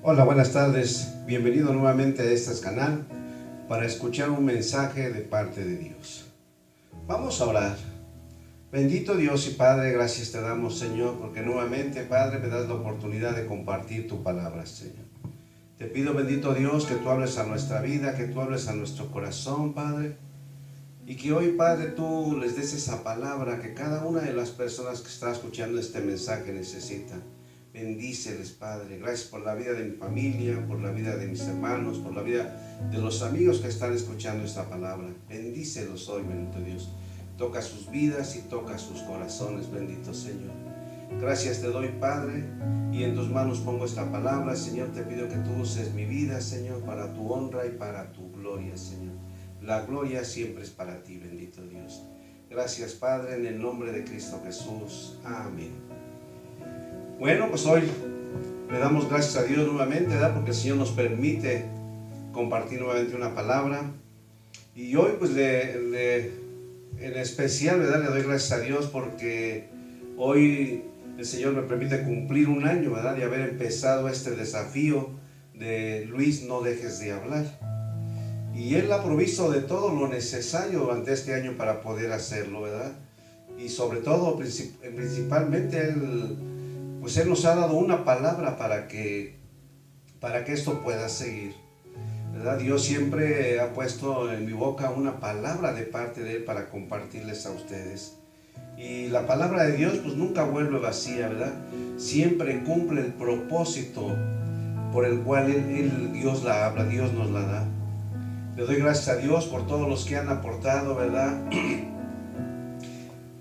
Hola, buenas tardes. Bienvenido nuevamente a este canal para escuchar un mensaje de parte de Dios. Vamos a orar. Bendito Dios y Padre, gracias te damos, Señor, porque nuevamente, Padre, me das la oportunidad de compartir tu palabra, Señor. Te pido, bendito Dios, que tú hables a nuestra vida, que tú hables a nuestro corazón, Padre, y que hoy, Padre, tú les des esa palabra que cada una de las personas que está escuchando este mensaje necesita. Bendíceles, Padre. Gracias por la vida de mi familia, por la vida de mis hermanos, por la vida de los amigos que están escuchando esta palabra. Bendícelos hoy, bendito Dios. Toca sus vidas y toca sus corazones, bendito Señor. Gracias te doy, Padre, y en tus manos pongo esta palabra. Señor, te pido que tú uses mi vida, Señor, para tu honra y para tu gloria, Señor. La gloria siempre es para ti, bendito Dios. Gracias, Padre, en el nombre de Cristo Jesús. Amén. Bueno, pues hoy le damos gracias a Dios nuevamente, ¿verdad? Porque el Señor nos permite compartir nuevamente una palabra. Y hoy pues en especial, ¿verdad? Le doy gracias a Dios porque hoy el Señor me permite cumplir un año, ¿verdad? De haber empezado este desafío de Luis, no dejes de hablar. Y Él ha provisto de todo lo necesario durante este año para poder hacerlo, ¿verdad? Y sobre todo, principalmente Él nos ha dado una palabra para que esto pueda seguir, ¿verdad? Dios siempre ha puesto en mi boca una palabra de parte de Él para compartirles a ustedes. Y la palabra de Dios pues nunca vuelve vacía, ¿verdad? Siempre cumple el propósito por el cual Dios la habla, Dios nos la da. Le doy gracias a Dios por todos los que han aportado, ¿verdad?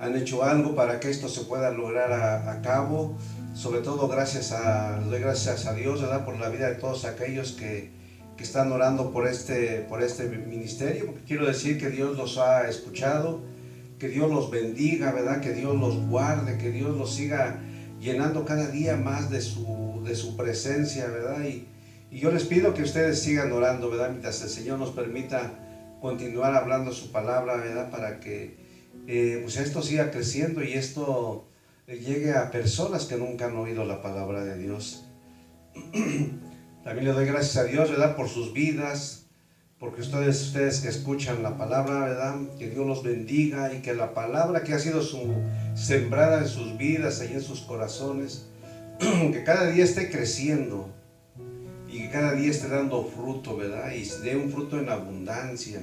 Han hecho algo para que esto se pueda lograr a cabo. Sobre todo le doy gracias a Dios, ¿verdad? Por la vida de todos aquellos que están orando por este ministerio, porque quiero decir que Dios los ha escuchado, que Dios los bendiga, ¿verdad? Que Dios los guarde, que Dios los siga llenando cada día más de su presencia, ¿verdad? Y yo les pido que ustedes sigan orando, ¿verdad? Mientras el Señor nos permita continuar hablando su palabra, ¿verdad? Para que pues esto siga creciendo y esto llegue a personas que nunca han oído la palabra de Dios. También le doy gracias a Dios, ¿verdad? Por sus vidas, porque ustedes que escuchan la palabra, ¿verdad? Que Dios los bendiga y que la palabra que ha sido sembrada en sus vidas y en sus corazones, que cada día esté creciendo y que cada día esté dando fruto, ¿verdad? Y dé un fruto en abundancia.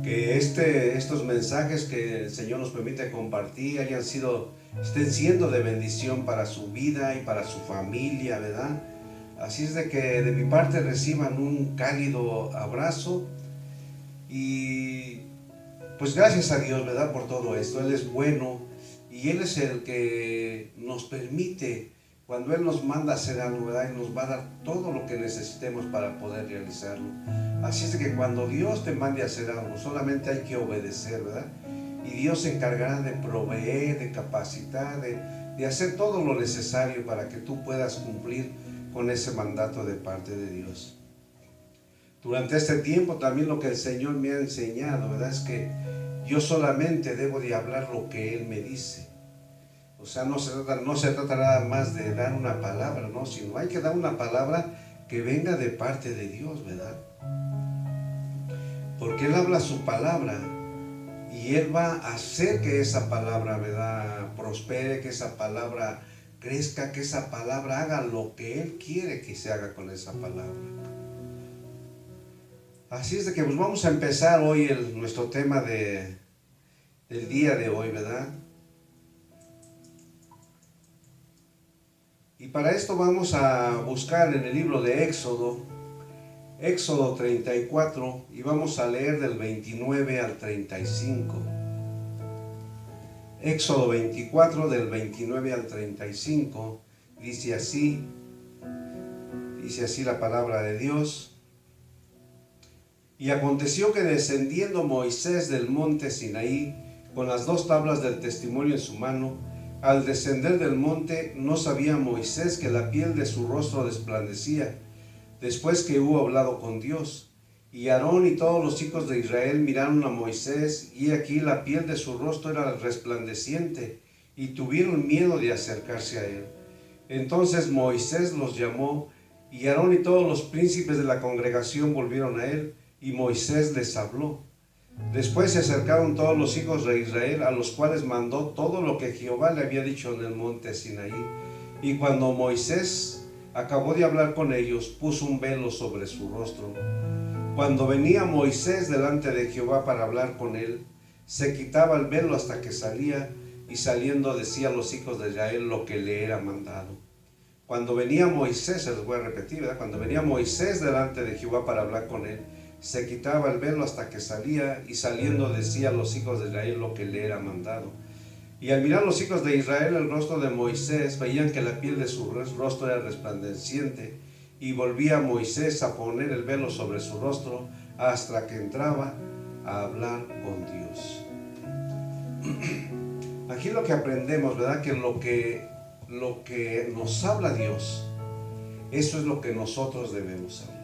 Que estos mensajes que el Señor nos permite compartir estén siendo de bendición para su vida y para su familia, ¿verdad? Así es de que de mi parte reciban un cálido abrazo y pues gracias a Dios, ¿verdad? Por todo esto. Él es bueno y Él es el que nos permite, cuando Él nos manda a hacer algo, ¿verdad? Y nos va a dar todo lo que necesitemos para poder realizarlo. Así es de que cuando Dios te mande a hacer algo, solamente hay que obedecer, ¿verdad? Y Dios se encargará de proveer, de capacitar, de hacer todo lo necesario para que tú puedas cumplir con ese mandato de parte de Dios. Durante este tiempo también lo que el Señor me ha enseñado, ¿verdad? Es que yo solamente debo de hablar lo que Él me dice. O sea, no se trata nada más de dar una palabra, ¿no? Sino hay que dar una palabra que venga de parte de Dios, ¿verdad? Porque Él habla su palabra y Él va a hacer que esa palabra, ¿verdad?, prospere, que esa palabra crezca, que esa palabra haga lo que Él quiere que se haga con esa palabra. Así es de que pues vamos a empezar hoy nuestro tema del día de hoy, ¿verdad? Y para esto vamos a buscar en el libro de Éxodo 34, y vamos a leer del 29 al 35. Éxodo 24 del 29 al 35, dice así la palabra de Dios. Y aconteció que descendiendo Moisés del monte Sinaí, con las 2 tablas del testimonio en su mano, al descender del monte no sabía Moisés que la piel de su rostro resplandecía, después que hubo hablado con Dios. Y Aarón y todos los hijos de Israel miraron a Moisés, y aquí la piel de su rostro era resplandeciente, y tuvieron miedo de acercarse a él. Entonces Moisés los llamó, y Aarón y todos los príncipes de la congregación volvieron a él, y Moisés les habló. Después se acercaron todos los hijos de Israel, a los cuales mandó todo lo que Jehová le había dicho en el monte Sinaí. Y cuando Moisés acabó de hablar con ellos, puso un velo sobre su rostro. Cuando venía Moisés delante de Jehová para hablar con él, se quitaba el velo hasta que salía, y saliendo decía a los hijos de Israel lo que le era mandado. Cuando venía Moisés, se los voy a repetir, ¿verdad? Cuando venía Moisés delante de Jehová para hablar con él, se quitaba el velo hasta que salía, y saliendo decía a los hijos de Israel lo que le era mandado. Y al mirar los hijos de Israel el rostro de Moisés, veían que la piel de su rostro era resplandeciente, y volvía Moisés a poner el velo sobre su rostro hasta que entraba a hablar con Dios. Aquí lo que aprendemos, ¿verdad? Que lo que nos habla Dios, eso es lo que nosotros debemos hablar.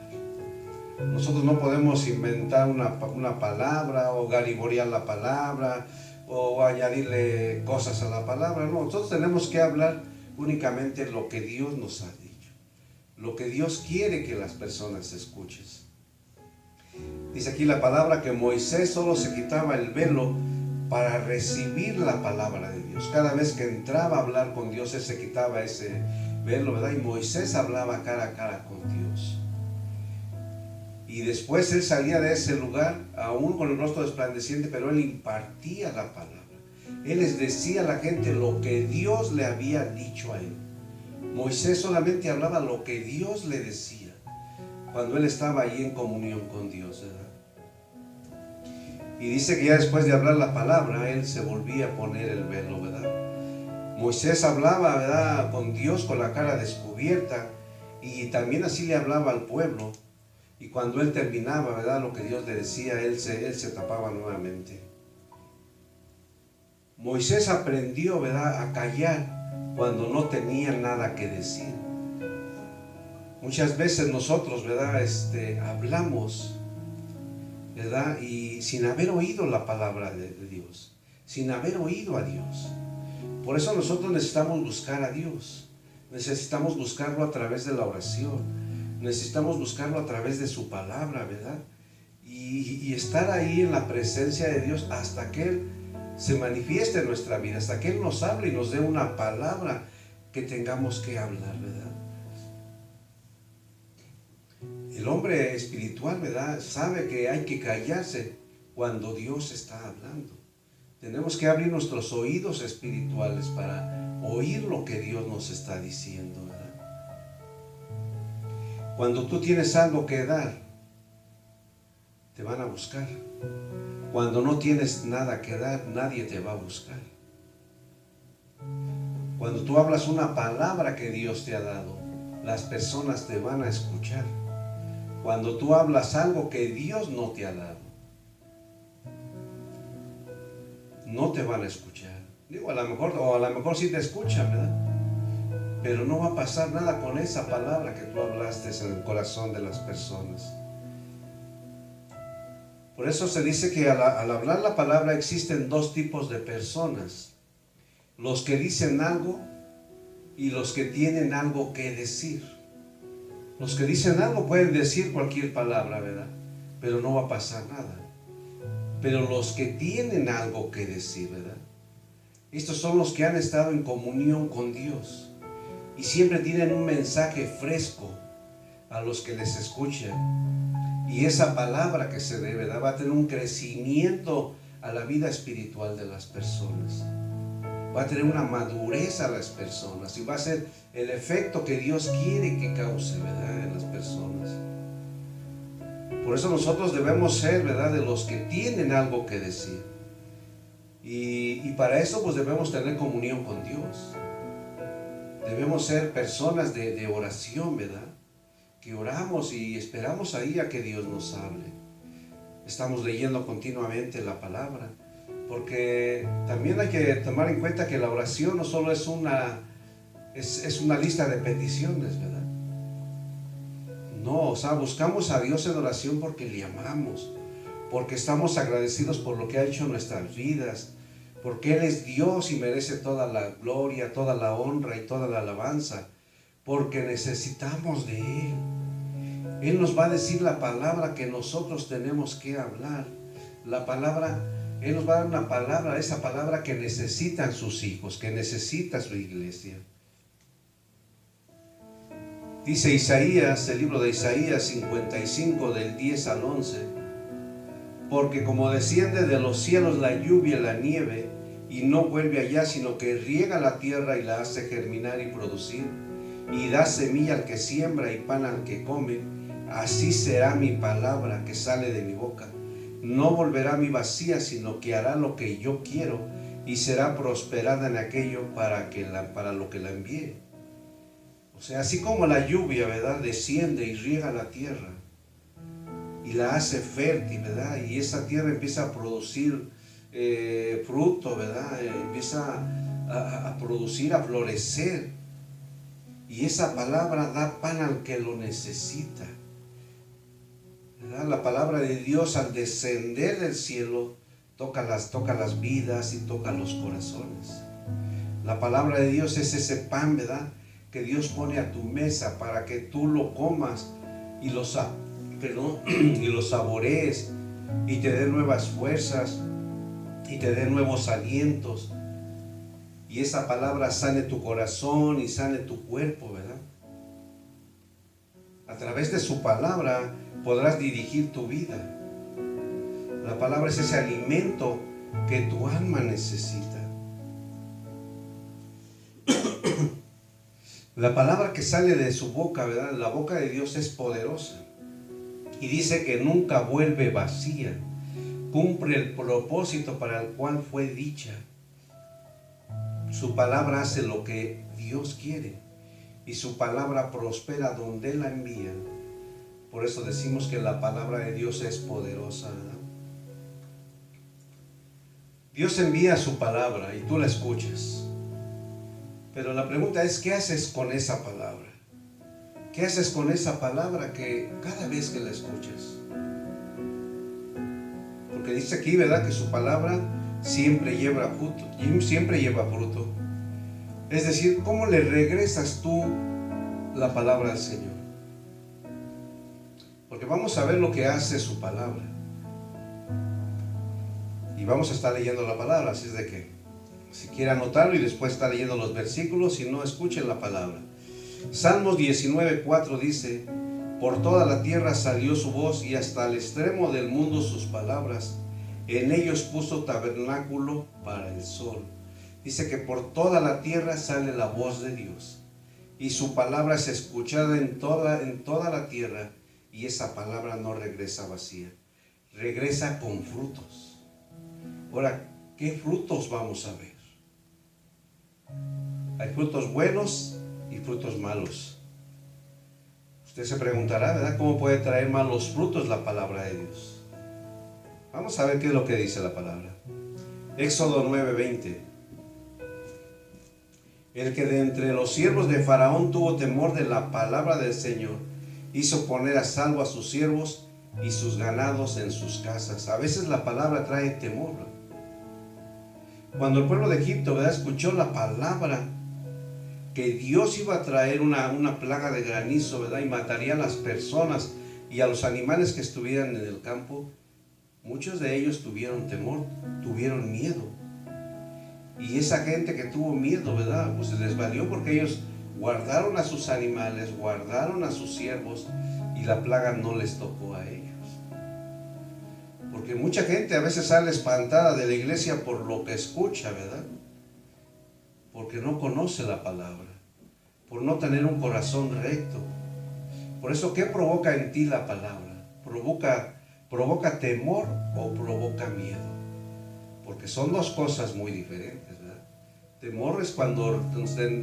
Nosotros no podemos inventar una palabra o gariborear la palabra o añadirle cosas a la palabra. No, nosotros tenemos que hablar únicamente lo que Dios nos ha dicho, lo que Dios quiere que las personas escuchen. Dice aquí la palabra que Moisés solo se quitaba el velo para recibir la palabra de Dios. Cada vez que entraba a hablar con Dios, él se quitaba ese velo, ¿verdad? Y Moisés hablaba cara a cara con Dios. Y después él salía de ese lugar, aún con el rostro resplandeciente, pero él impartía la palabra. Él les decía a la gente lo que Dios le había dicho a él. Moisés solamente hablaba lo que Dios le decía, cuando él estaba ahí en comunión con Dios, ¿verdad? Y dice que ya después de hablar la palabra, él se volvía a poner el velo, ¿verdad? Moisés hablaba, ¿verdad?, con Dios con la cara descubierta, y también así le hablaba al pueblo. Y cuando él terminaba, ¿verdad?, lo que Dios le decía, él se tapaba nuevamente. Moisés aprendió, ¿verdad?, a callar cuando no tenía nada que decir. Muchas veces nosotros, ¿verdad?, hablamos, ¿verdad?, y sin haber oído la palabra de Dios, sin haber oído a Dios. Por eso nosotros necesitamos buscar a Dios, necesitamos buscarlo a través de la oración, necesitamos buscarlo a través de su palabra, ¿verdad? Y estar ahí en la presencia de Dios hasta que Él se manifieste en nuestra vida, hasta que Él nos hable y nos dé una palabra que tengamos que hablar, ¿verdad? El hombre espiritual, ¿verdad?, sabe que hay que callarse cuando Dios está hablando. Tenemos que abrir nuestros oídos espirituales para oír lo que Dios nos está diciendo, ¿verdad? Cuando tú tienes algo que dar, te van a buscar. Cuando no tienes nada que dar, nadie te va a buscar. Cuando tú hablas una palabra que Dios te ha dado, las personas te van a escuchar. Cuando tú hablas algo que Dios no te ha dado, no te van a escuchar. Digo, a lo mejor sí te escuchan, ¿verdad? Pero no va a pasar nada con esa palabra que tú hablaste en el corazón de las personas. Por eso se dice que al hablar la palabra existen dos tipos de personas: los que dicen algo y los que tienen algo que decir. Los que dicen algo pueden decir cualquier palabra, ¿verdad?, pero no va a pasar nada. Pero los que tienen algo que decir, ¿verdad?, estos son los que han estado en comunión con Dios y siempre tienen un mensaje fresco a los que les escuchan. Y esa palabra que se debe dar va a tener un crecimiento a la vida espiritual de las personas. Va a tener una madurez a las personas y va a ser el efecto que Dios quiere que cause, ¿verdad?, en las personas. Por eso nosotros debemos ser, ¿verdad?, de los que tienen algo que decir. Y para eso pues debemos tener comunión con Dios. Debemos ser personas de oración, ¿verdad?, que oramos y esperamos ahí a que Dios nos hable. Estamos leyendo continuamente la palabra, porque también hay que tomar en cuenta que la oración no solo es una lista de peticiones, ¿verdad? No, o sea, buscamos a Dios en oración porque le amamos, porque estamos agradecidos por lo que ha hecho en nuestras vidas, porque Él es Dios y merece toda la gloria, toda la honra y toda la alabanza. porque necesitamos de Él. Él nos va a decir la palabra que nosotros tenemos que hablar. La palabra, Él nos va a dar una palabra, esa palabra que necesitan sus hijos, que necesita su iglesia. Dice Isaías, el libro de Isaías 55, del 10 al 11, porque como desciende de los cielos la lluvia y la nieve, y no vuelve allá, sino que riega la tierra y la hace germinar y producir, y da semilla al que siembra y pan al que come, así será mi palabra que sale de mi boca. No volverá a mí vacía, sino que hará lo que yo quiero, y será prosperada en aquello para lo que la envíe. O sea, así como la lluvia, ¿verdad?, desciende y riega la tierra y la hace fértil, ¿verdad?, y esa tierra empieza a producir fruto, ¿verdad?, empieza a producir, a florecer, y esa palabra da pan al que lo necesita, ¿verdad? La palabra de Dios, al descender del cielo, toca las vidas y toca los corazones. La palabra de Dios es ese pan, ¿verdad?, que Dios pone a tu mesa para que tú lo comas y lo saborees, y te dé nuevas fuerzas y te dé nuevos alientos, y esa palabra sane tu corazón y sane tu cuerpo, ¿verdad? A través de su palabra podrás dirigir tu vida. La palabra es ese alimento que tu alma necesita. La palabra que sale de su boca, ¿verdad? La boca de Dios es poderosa. Y dice que nunca vuelve vacía. Cumple el propósito para el cual fue dicha. Su palabra hace lo que Dios quiere. Y su palabra prospera donde Él la envía. Por eso decimos que la palabra de Dios es poderosa, ¿verdad? Dios envía su palabra y tú la escuchas. Pero la pregunta es, ¿qué haces con esa palabra? ¿Qué haces con esa palabra que cada vez que la escuchas? Porque dice aquí, ¿verdad?, que su palabra siempre lleva fruto. Es decir, ¿cómo le regresas tú la palabra al Señor? Porque vamos a ver lo que hace su palabra. Y vamos a estar leyendo la palabra, así es de que si quiere anotarlo y después está leyendo los versículos, si no, escuchen la palabra. Salmos 19:4 dice: por toda la tierra salió su voz, y hasta el extremo del mundo sus palabras. En ellos puso tabernáculo para el sol. Dice que por toda la tierra sale la voz de Dios, y su palabra es escuchada en toda la tierra, y esa palabra no regresa vacía, regresa con frutos. Ahora, ¿qué frutos vamos a ver? Hay frutos buenos y frutos malos. Usted se preguntará, ¿verdad?, ¿cómo puede traer malos frutos la palabra de Dios? Vamos a ver qué es lo que dice la palabra. Éxodo 9:20. El que de entre los siervos de Faraón tuvo temor de la palabra del Señor, hizo poner a salvo a sus siervos y sus ganados en sus casas. A veces la palabra trae temor. Cuando el pueblo de Egipto, ¿verdad?, escuchó la palabra que Dios iba a traer una plaga de granizo, ¿verdad?, y mataría a las personas y a los animales que estuvieran en el campo, muchos de ellos tuvieron temor, tuvieron miedo. Y esa gente que tuvo miedo, ¿verdad?, pues se les valió, porque ellos guardaron a sus animales, guardaron a sus siervos, y la plaga no les tocó a ellos. Porque mucha gente a veces sale espantada de la iglesia por lo que escucha, ¿verdad? Porque no conoce la palabra, por no tener un corazón recto. Por eso, ¿qué provoca en ti la palabra? ¿Provoca temor o provoca miedo? Porque son dos cosas muy diferentes, ¿verdad? Temor es cuando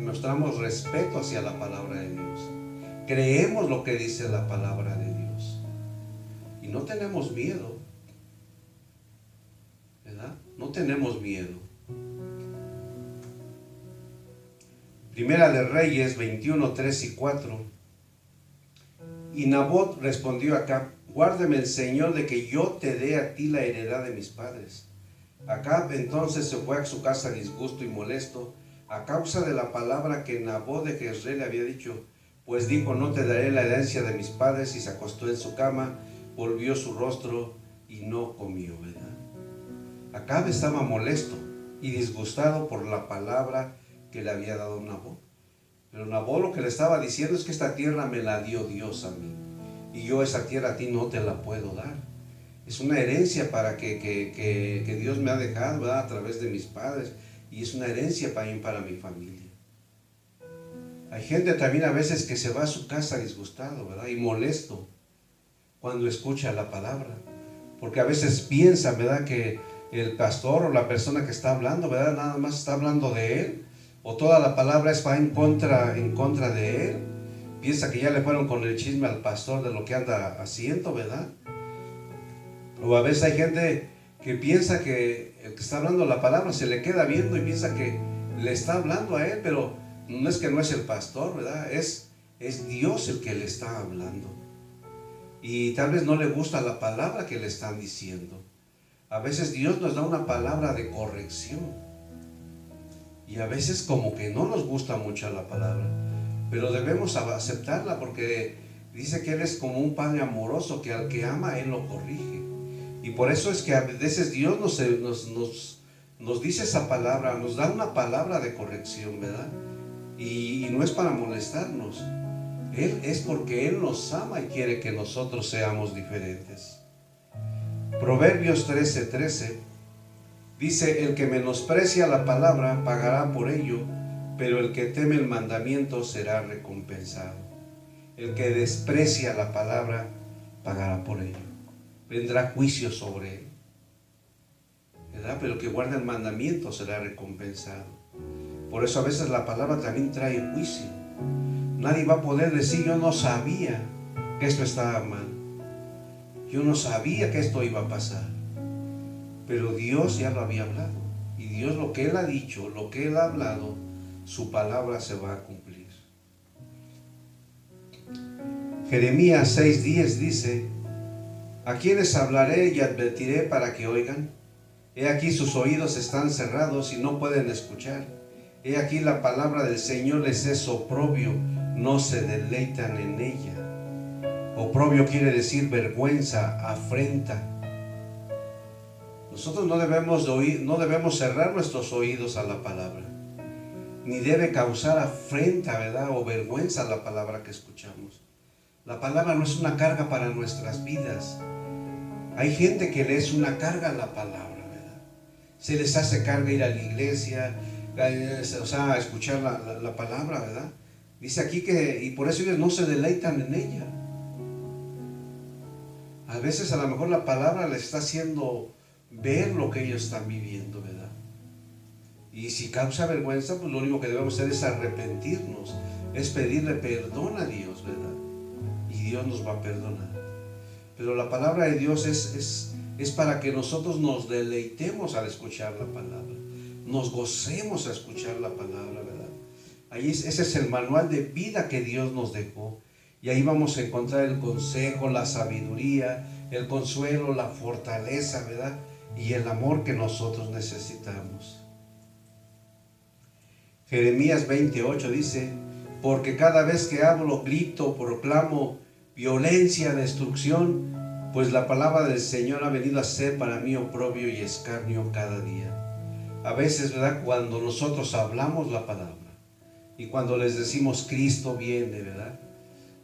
mostramos respeto hacia la palabra de Dios. Creemos lo que dice la palabra de Dios. Y no tenemos miedo, ¿verdad? No tenemos miedo. Primera de Reyes 21, 3 y 4. Y Nabot respondió a Acab: guárdeme el Señor de que yo te dé a ti la heredad de mis padres. Acab entonces se fue a su casa disgusto y molesto a causa de la palabra que Nabot de Jezreel le había dicho. Pues dijo, no te daré la herencia de mis padres, y se acostó en su cama, volvió su rostro y no comió, ¿verdad? Acabe estaba molesto y disgustado por la palabra que le había dado Nabot. Pero Nabot lo que le estaba diciendo es que esta tierra me la dio Dios a mí, y yo esa tierra a ti no te la puedo dar. Es una herencia para que Dios me ha dejado, ¿verdad?, a través de mis padres, y es una herencia también para mi familia. Hay gente también a veces que se va a su casa disgustado, ¿verdad?, y molesto cuando escucha la palabra, porque a veces piensa, ¿verdad?, que el pastor o la persona que está hablando, ¿verdad?, nada más está hablando de él, o toda la palabra va en contra de él. Piensa que ya le fueron con el chisme al pastor de lo que anda haciendo, ¿verdad? O a veces hay gente que piensa que el que está hablando la palabra se le queda viendo y piensa que le está hablando a él, pero no es que no es el pastor, ¿verdad? Es Dios el que le está hablando. Y tal vez no le gusta la palabra que le están diciendo. A veces Dios nos da una palabra de corrección. Y a veces como que no nos gusta mucho la palabra, pero debemos aceptarla, porque dice que Él es como un padre amoroso, que al que ama Él lo corrige. Y por eso es que a veces Dios nos dice esa palabra, nos da una palabra de corrección, ¿verdad? Y no es para molestarnos. Él es porque Él nos ama y quiere que nosotros seamos diferentes. Proverbios 13:13 dice, el que menosprecia la palabra pagará por ello, pero el que teme el mandamiento será recompensado. El que desprecia la palabra pagará por ello. Vendrá juicio sobre él, ¿verdad? Pero el que guarda el mandamiento será recompensado. Por eso a veces la palabra también trae juicio. Nadie va a poder decir, yo no sabía que esto estaba mal. Yo no sabía que esto iba a pasar. Pero Dios ya lo había hablado. Y Dios, lo que Él ha dicho, lo que Él ha hablado, su palabra se va a cumplir. Jeremías 6:10 dice, ¿a quiénes hablaré y advertiré para que oigan? He aquí sus oídos están cerrados y no pueden escuchar. He aquí la palabra del Señor les es oprobio, no se deleitan en ella. Oprobio quiere decir vergüenza, afrenta. Nosotros no debemos cerrar nuestros oídos a la palabra, ni debe causar afrenta, ¿verdad?, o vergüenza la palabra que escuchamos. La palabra no es una carga para nuestras vidas. Hay gente que le es una carga a la palabra, ¿verdad? Se les hace carga ir a la iglesia, o sea, a escuchar la palabra, ¿verdad? Dice aquí que, y por eso ellos no se deleitan en ella. A veces a lo mejor la palabra les está haciendo ver lo que ellos están viviendo, ¿verdad? Y si causa vergüenza, pues lo único que debemos hacer es arrepentirnos, es pedirle perdón a Dios, ¿verdad? Y Dios nos va a perdonar. Pero la palabra de Dios es para que nosotros nos deleitemos al escuchar la palabra, nos gocemos a escuchar la palabra, ¿verdad? Ese es el manual de vida que Dios nos dejó. Y ahí vamos a encontrar el consejo, la sabiduría, el consuelo, la fortaleza, ¿verdad? Y el amor que nosotros necesitamos. Jeremías 20:8 dice, porque cada vez que hablo, grito, proclamo violencia, destrucción, pues la palabra del Señor ha venido a ser para mí oprobio y escarnio cada día. A veces, ¿verdad?, cuando nosotros hablamos la palabra y cuando les decimos Cristo viene, ¿verdad?,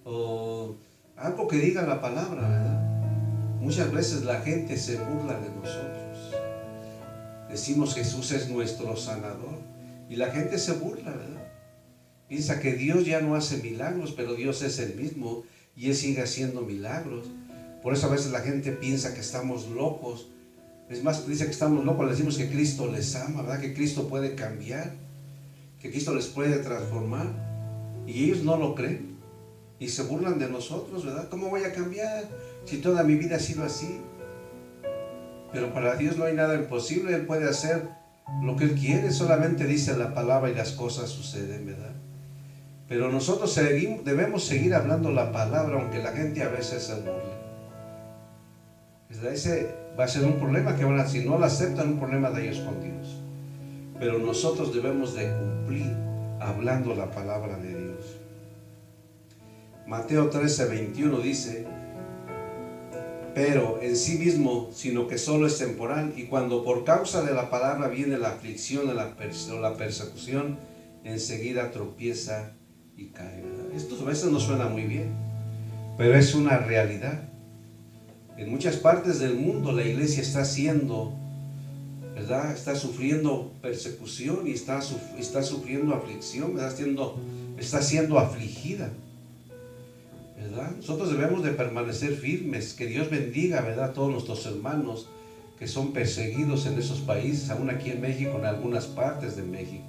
o algo que diga la palabra, ¿verdad?, muchas veces la gente se burla de nosotros. Decimos Jesús es nuestro sanador y la gente se burla, ¿verdad? Piensa que Dios ya no hace milagros, pero Dios es el mismo y Él sigue haciendo milagros. Por eso a veces la gente piensa que estamos locos. Es más, dice que estamos locos, le decimos que Cristo les ama, ¿verdad? Que Cristo puede cambiar, que Cristo les puede transformar. Y ellos no lo creen y se burlan de nosotros, ¿verdad? ¿Cómo voy a cambiar si toda mi vida ha sido así? Pero para Dios no hay nada imposible. Él puede hacer lo que Él quiere, solamente dice la palabra y las cosas suceden, ¿verdad? Pero nosotros debemos seguir hablando la palabra, aunque la gente a veces se burle. Ese va a ser un problema que van a, si no la aceptan, un problema de ellos con Dios. Pero nosotros debemos de cumplir hablando la palabra de Dios. Mateo 13:21 dice: pero en sí mismo, sino que solo es temporal, y cuando por causa de la palabra viene la aflicción o la persecución, enseguida tropieza y cae, ¿verdad? Esto a veces no suena muy bien, pero es una realidad. En muchas partes del mundo la iglesia está siendo, ¿verdad? Está sufriendo persecución y está sufriendo aflicción, ¿verdad? Está siendo afligida, ¿verdad? Nosotros debemos de permanecer firmes. Que Dios bendiga, ¿verdad?, a todos nuestros hermanos que son perseguidos en esos países, aún aquí en México, en algunas partes de México.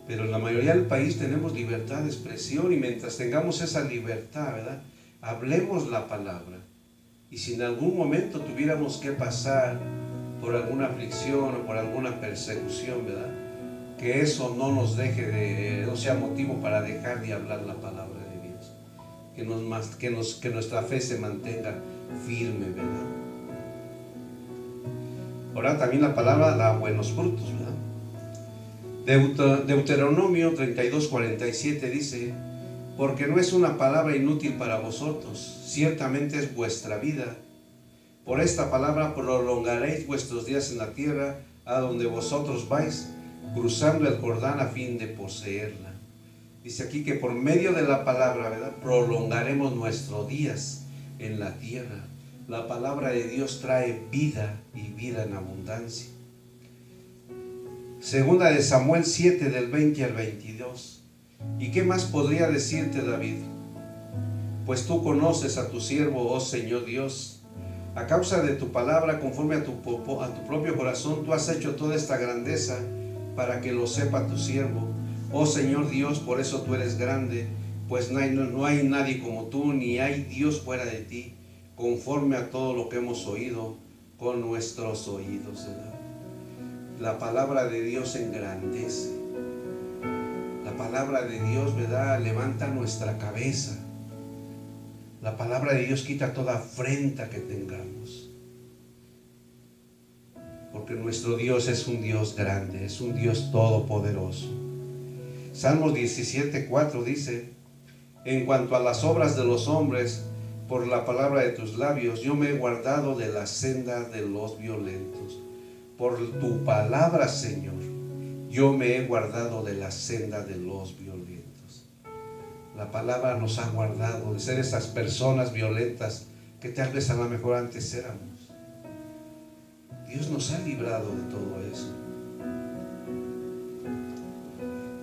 Pero en la mayoría del país tenemos libertad de expresión, y mientras tengamos esa libertad, ¿verdad?, hablemos la palabra. Y si en algún momento tuviéramos que pasar por alguna aflicción o por alguna persecución, ¿verdad?, que eso no nos deje no sea motivo para dejar de hablar la palabra de Dios. Que nuestra fe se mantenga firme, ¿verdad? Ahora también la palabra da buenos frutos, ¿verdad? Deuteronomio 32:47 dice: porque no es una palabra inútil para vosotros, ciertamente es vuestra vida. Por esta palabra prolongaréis vuestros días en la tierra a donde vosotros vais, cruzando el Jordán a fin de poseerla. Dice aquí que por medio de la palabra, ¿verdad?, prolongaremos nuestros días en la tierra. La palabra de Dios trae vida, y vida en abundancia. Segunda de Samuel 7, del 20 al 22. ¿Y qué más podría decirte, David? Pues tú conoces a tu siervo, oh Señor Dios. A causa de tu palabra, conforme a tu propio corazón, tú has hecho toda esta grandeza para que lo sepa tu siervo. Oh Señor Dios, por eso tú eres grande, pues no hay nadie como tú, ni hay Dios fuera de ti, conforme a todo lo que hemos oído con nuestros oídos, ¿verdad? La palabra de Dios engrandece. La palabra de Dios, ¿verdad?, levanta nuestra cabeza. La palabra de Dios quita toda afrenta que tengamos. Porque nuestro Dios es un Dios grande, es un Dios todopoderoso. Salmos 17:4 dice: en cuanto a las obras de los hombres, por la palabra de tus labios, yo me he guardado de la senda de los violentos. Por tu palabra, Señor, yo me he guardado de la senda de los violentos. La palabra nos ha guardado de ser esas personas violentas que tal vez a lo mejor antes éramos. Dios nos ha librado de todo eso.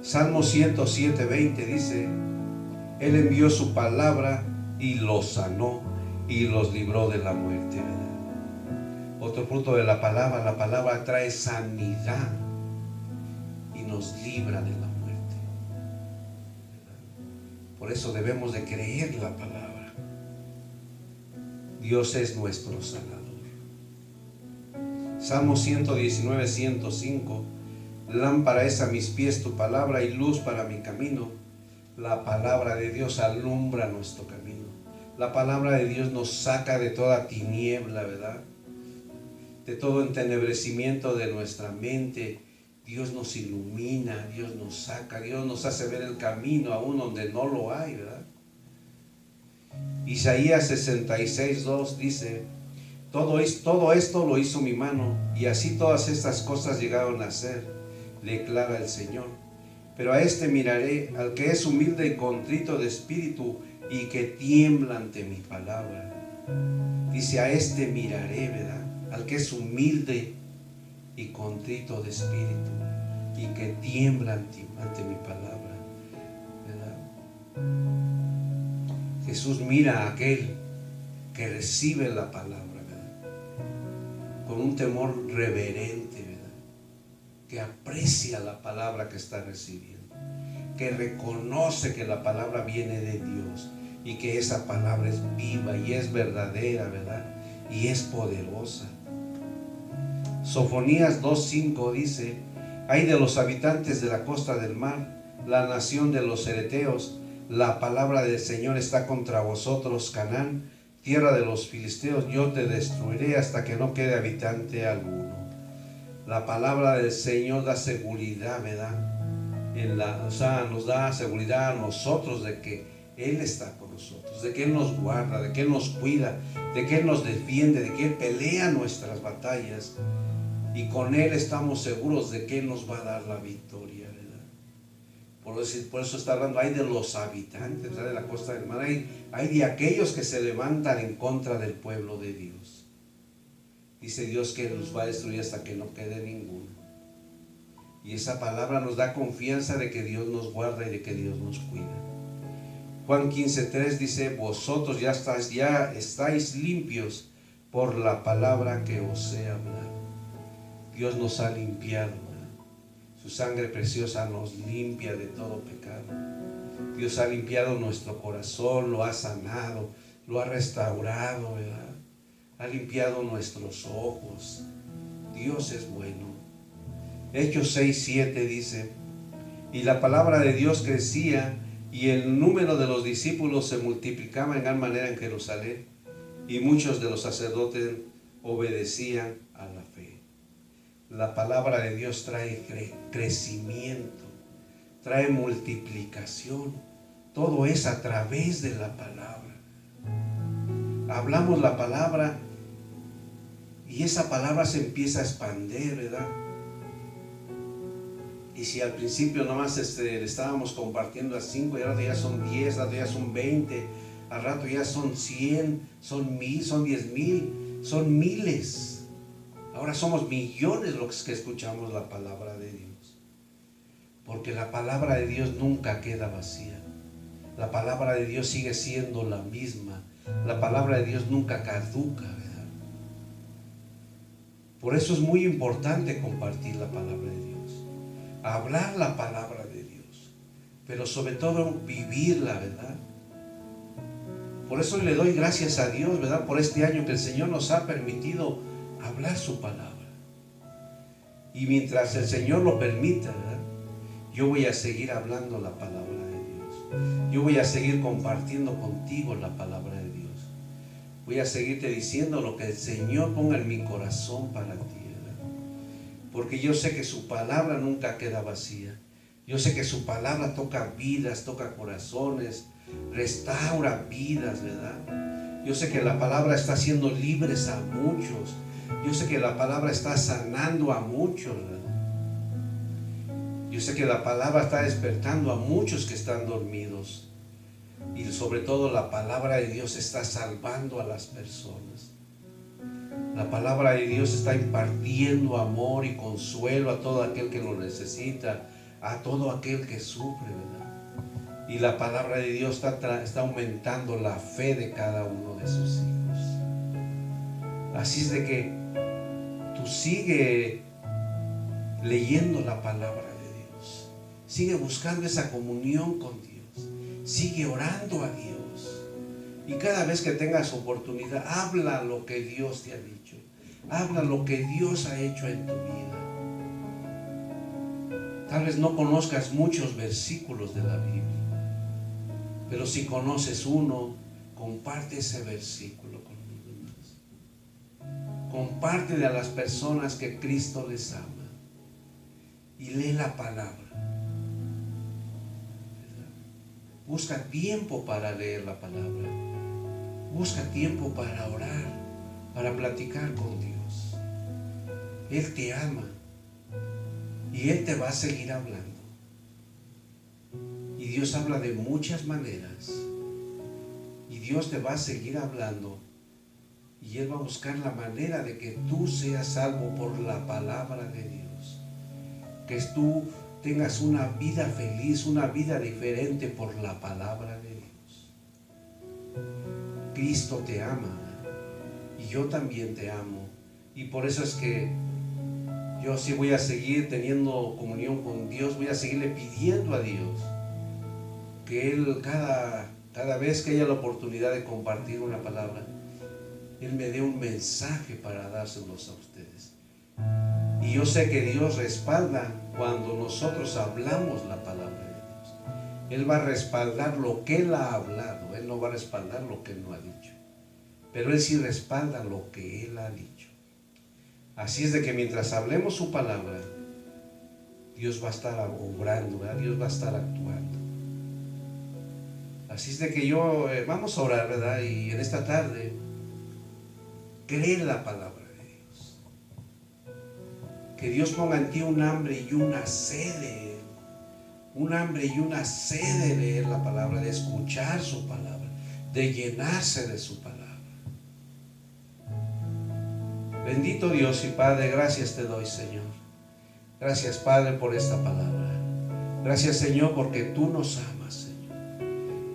Salmo 107:20 dice: Él envió su palabra y los sanó y los libró de la muerte, ¿verdad? Otro fruto de la palabra trae sanidad y nos libra de la muerte, ¿verdad? Por eso debemos de creer la palabra. Dios es nuestro sanador. Salmo 119:105: lámpara es a mis pies tu palabra y luz para mi camino. La palabra de Dios alumbra nuestro camino. La palabra de Dios nos saca de toda tiniebla, ¿verdad?, de todo entenebrecimiento de nuestra mente. Dios nos ilumina, Dios nos saca, Dios nos hace ver el camino aún donde no lo hay, ¿verdad? Isaías 66:2 dice: todo esto lo hizo mi mano, y así todas estas cosas llegaron a ser, declara el Señor. Pero a este miraré, al que es humilde y contrito de espíritu y que tiembla ante mi palabra. Dice: a este miraré, ¿verdad?, al que es humilde y contrito de espíritu y que tiembla ante mi palabra, ¿verdad? Jesús mira a aquel que recibe la palabra, ¿verdad?, con un temor reverente, ¿verdad?, que aprecia la palabra que está recibiendo, que reconoce que la palabra viene de Dios y que esa palabra es viva y es verdadera, ¿verdad?, y es poderosa. Sofonías 2:5 dice: ay de los habitantes de la costa del mar, la nación de los cereteos, la palabra del Señor está contra vosotros, Canaán, tierra de los filisteos, yo te destruiré hasta que no quede habitante alguno. La palabra del Señor da seguridad, ¿verdad?, o sea, nos da seguridad a nosotros de que Él está con nosotros, de que Él nos guarda, de que Él nos cuida, de que Él nos defiende, de que Él pelea nuestras batallas. Y con Él estamos seguros de que Él nos va a dar la victoria, ¿verdad? Por eso está hablando, hay de los habitantes, ¿verdad?, de la costa del mar, hay de aquellos que se levantan en contra del pueblo de Dios. Dice Dios que los va a destruir hasta que no quede ninguno. Y esa palabra nos da confianza de que Dios nos guarda y de que Dios nos cuida. Juan 15:3 dice, vosotros ya estáis limpios por la palabra que os he hablado. Dios nos ha limpiado, ¿verdad? Su sangre preciosa nos limpia de todo pecado. Dios ha limpiado nuestro corazón, lo ha sanado, lo ha restaurado, ¿verdad? Ha limpiado nuestros ojos. Dios es bueno. Hechos 6:7 dice, y la palabra de Dios crecía y el número de los discípulos se multiplicaba en gran manera en Jerusalén, y muchos de los sacerdotes obedecían a la fe. La palabra de Dios trae crecimiento, trae multiplicación. Todo es a través de la palabra. Hablamos la palabra y esa palabra se empieza a expandir, ¿verdad? Y si al principio nomás le estábamos compartiendo a 5, y ahora ya son 10, ahora ya son 20, al rato ya son 100, son 1000, son 10,000, son miles. Ahora somos millones los que escuchamos la palabra de Dios. Porque la palabra de Dios nunca queda vacía. La palabra de Dios sigue siendo la misma. La palabra de Dios nunca caduca, ¿verdad? Por eso es muy importante compartir la palabra de Dios. Hablar la palabra de Dios. Pero sobre todo vivirla, ¿verdad? Por eso le doy gracias a Dios, ¿verdad? Por este año que el Señor nos ha permitido hablar su palabra. Y mientras el Señor lo permita, ¿verdad?, yo voy a seguir hablando la palabra de Dios. Yo voy a seguir compartiendo contigo la palabra de Dios. Voy a seguirte diciendo lo que el Señor ponga en mi corazón para ti, ¿verdad? Porque yo sé que su palabra nunca queda vacía. Yo sé que su palabra toca vidas, toca corazones, restaura vidas, ¿verdad? Yo sé que la palabra está haciendo libres a muchos. Yo sé que la palabra está sanando a muchos, ¿verdad? Yo sé que la palabra está despertando a muchos que están dormidos. Y sobre todo la palabra de Dios está salvando a las personas. La palabra de Dios está impartiendo amor y consuelo a todo aquel que lo necesita, a todo aquel que sufre, ¿verdad? Y la palabra de Dios está aumentando la fe de cada uno de sus hijos. Así es de que tú sigue leyendo la palabra de Dios, sigue buscando esa comunión con Dios, sigue orando a Dios, y cada vez que tengas oportunidad, habla lo que Dios te ha dicho, habla lo que Dios ha hecho en tu vida. Tal vez no conozcas muchos versículos de la Biblia, pero si conoces uno, comparte ese versículo con los demás. Compártele a las personas que Cristo les ama. Y lee la palabra. Busca tiempo para leer la palabra. Busca tiempo para orar, para platicar con Dios. Él te ama y Él te va a seguir hablando. Y Dios habla de muchas maneras. Y Dios te va a seguir hablando. Y Él va a buscar la manera de que tú seas salvo por la palabra de Dios. Que tú tengas una vida feliz, una vida diferente por la palabra de Dios. Cristo te ama y yo también te amo. Y por eso es que yo sí voy a seguir teniendo comunión con Dios, voy a seguirle pidiendo a Dios que Él cada vez que haya la oportunidad de compartir una palabra, Él me dé un mensaje para dárselos a ustedes. Y yo sé que Dios respalda cuando nosotros hablamos la palabra de Dios. Él va a respaldar lo que Él ha hablado. Él no va a respaldar lo que Él no ha dicho. Pero Él sí respalda lo que Él ha dicho. Así es de que mientras hablemos su palabra, Dios va a estar obrando, ¿verdad? Dios va a estar actuando. Así es de que vamos a orar, ¿verdad? Y en esta tarde, creer la palabra de Dios. Que Dios ponga en ti un hambre y una sed de Él. Un hambre y una sed de leer la palabra, de escuchar su palabra, de llenarse de su palabra. Bendito Dios y Padre, gracias te doy, Señor. Gracias, Padre, por esta palabra. Gracias, Señor, porque tú nos amas, Señor.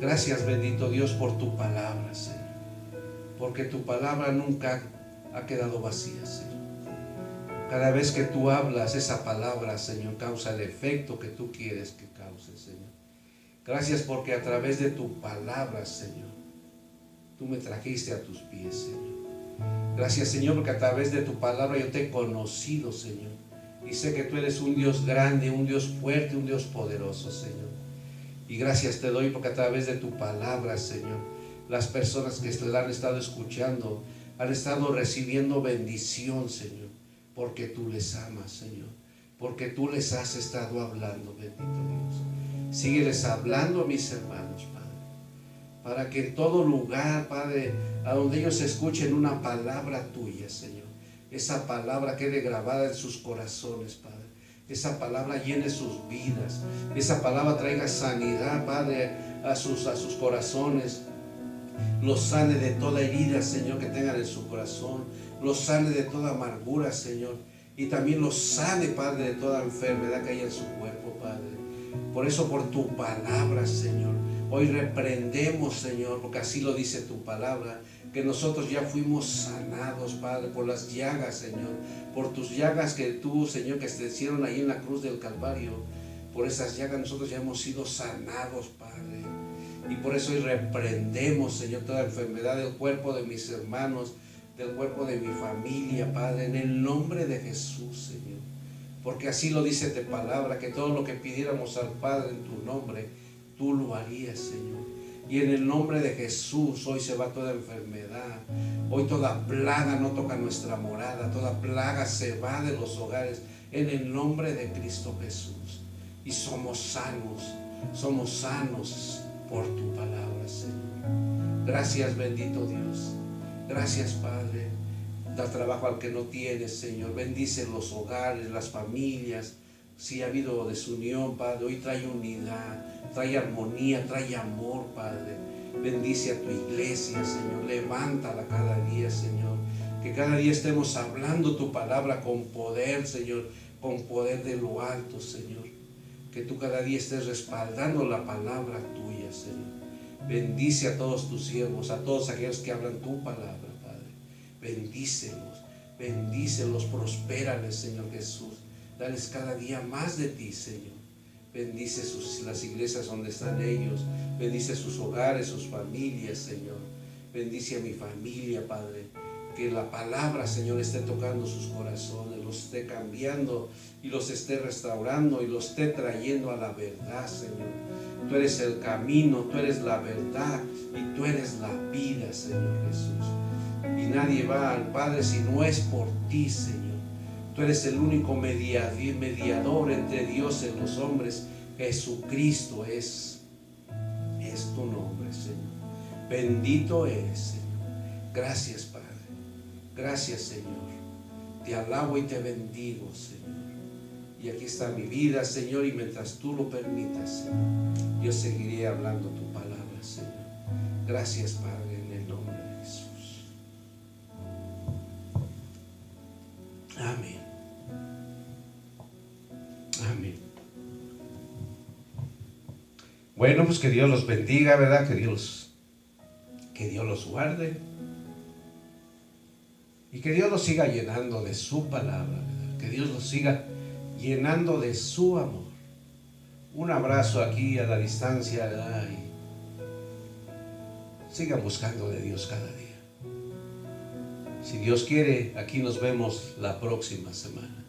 Gracias, bendito Dios, por tu palabra, Señor. Porque tu palabra nunca ha quedado vacía, Señor. Cada vez que tú hablas, esa palabra, Señor, causa el efecto que tú quieres que cause, Señor. Gracias porque a través de tu palabra, Señor, tú me trajiste a tus pies, Señor. Gracias, Señor, porque a través de tu palabra yo te he conocido, Señor. Y sé que tú eres un Dios grande, un Dios fuerte, un Dios poderoso, Señor. Y gracias te doy porque a través de tu palabra, Señor, las personas que la han estado escuchando han estado recibiendo bendición, Señor. Porque tú les amas, Señor. Porque tú les has estado hablando, bendito Dios. Sígueles hablando a mis hermanos, Padre. Para que en todo lugar, Padre, a donde ellos escuchen una palabra tuya, Señor. Esa palabra quede grabada en sus corazones, Padre. Esa palabra llene sus vidas. Esa palabra traiga sanidad, Padre, a sus corazones. Los sane de toda herida, Señor, que tengan en su corazón. Los sane de toda amargura, Señor. Y también los sane, Padre, de toda enfermedad que haya en su cuerpo, Padre. Por eso, por tu palabra, Señor, hoy reprendemos, Señor, porque así lo dice tu palabra, que nosotros ya fuimos sanados, Padre, por las llagas, Señor. Por tus llagas que tú, Señor, que se hicieron ahí en la cruz del Calvario. Por esas llagas nosotros ya hemos sido sanados, Padre. Y por eso hoy reprendemos, Señor, toda enfermedad del cuerpo de mis hermanos, del cuerpo de mi familia, Padre, en el nombre de Jesús, Señor. Porque así lo dice tu palabra, que todo lo que pidiéramos al Padre en tu nombre, tú lo harías, Señor. Y en el nombre de Jesús, hoy se va toda enfermedad. Hoy toda plaga no toca nuestra morada, toda plaga se va de los hogares, en el nombre de Cristo Jesús. Y somos sanos por tu palabra, Señor. Gracias, bendito Dios. Gracias, Padre. Da trabajo al que no tiene, Señor. Bendice los hogares, las familias. Si ha habido desunión, Padre, hoy trae unidad, trae armonía, trae amor, Padre. Bendice a tu iglesia, Señor. Levántala cada día, Señor. Que cada día estemos hablando tu palabra con poder, Señor. Con poder de lo alto, Señor. Que tú cada día estés respaldando la palabra tuya, Señor. Bendice a todos tus siervos, a todos aquellos que hablan tu palabra, Padre. Bendícelos, prospérales, Señor Jesús. Dales cada día más de ti, Señor. Bendice las iglesias donde están ellos. Bendice sus hogares, sus familias, Señor. Bendice a mi familia, Padre. Que la palabra, Señor, esté tocando sus corazones, los esté cambiando y los esté restaurando y los esté trayendo a la verdad, Señor. Tú eres el camino, tú eres la verdad y tú eres la vida, Señor Jesús. Y nadie va al Padre si no es por ti, Señor. Tú eres el único mediador entre Dios y los hombres. Jesucristo es tu nombre, Señor. Bendito eres, Señor. Gracias, Padre. Gracias, Señor. Te alabo y te bendigo, Señor. Y aquí está mi vida, Señor, y mientras tú lo permitas, Señor, yo seguiré hablando tu palabra, Señor. Gracias, Padre, en el nombre de Jesús. Amén. Amén. Bueno, pues que Dios los bendiga, ¿verdad? Que Dios los guarde. Y que Dios los siga llenando de su palabra, ¿verdad? Que Dios los siga llenando de su amor. Un abrazo aquí a la distancia, ¿verdad? Y sigan buscando de Dios cada día. Si Dios quiere, aquí nos vemos la próxima semana.